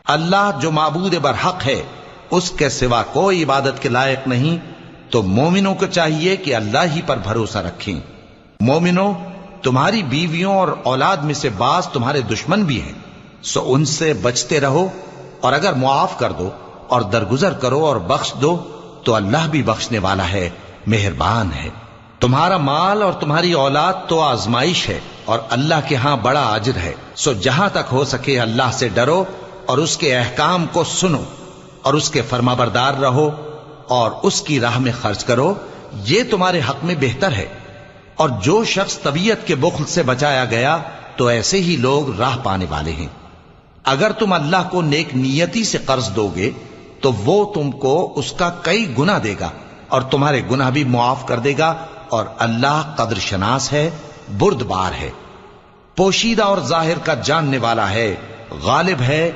اللہ جو معبود برحق ہے اس کے سوا کوئی عبادت کے لائق نہیں، تو مومنوں کو چاہیے کہ اللہ ہی پر بھروسہ رکھیں۔ مومنوں، تمہاری بیویوں اور اولاد میں سے بعض تمہارے دشمن بھی ہیں، سو ان سے بچتے رہو، اور اگر معاف کر دو اور درگزر کرو اور بخش دو تو اللہ بھی بخشنے والا ہے، مہربان ہے۔ تمہارا مال اور تمہاری اولاد تو آزمائش ہے، اور اللہ کے ہاں بڑا اجر ہے، سو جہاں تک ہو سکے اللہ سے ڈرو اور اس کے احکام کو سنو اور اس کے فرمانبردار رہو اور اس کی راہ میں خرچ کرو، یہ تمہارے حق میں بہتر ہے۔ اور جو شخص طبیعت کے بخل سے بچایا گیا تو ایسے ہی لوگ راہ پانے والے ہیں۔ اگر تم اللہ کو نیک نیتی سے قرض دو گے تو وہ تم کو اس کا کئی گنا دے گا اور تمہارے گناہ بھی معاف کر دے گا، اور اللہ قدر شناس ہے، بردبار ہے، پوشیدہ اور ظاہر کا جاننے والا ہے، غالب ہے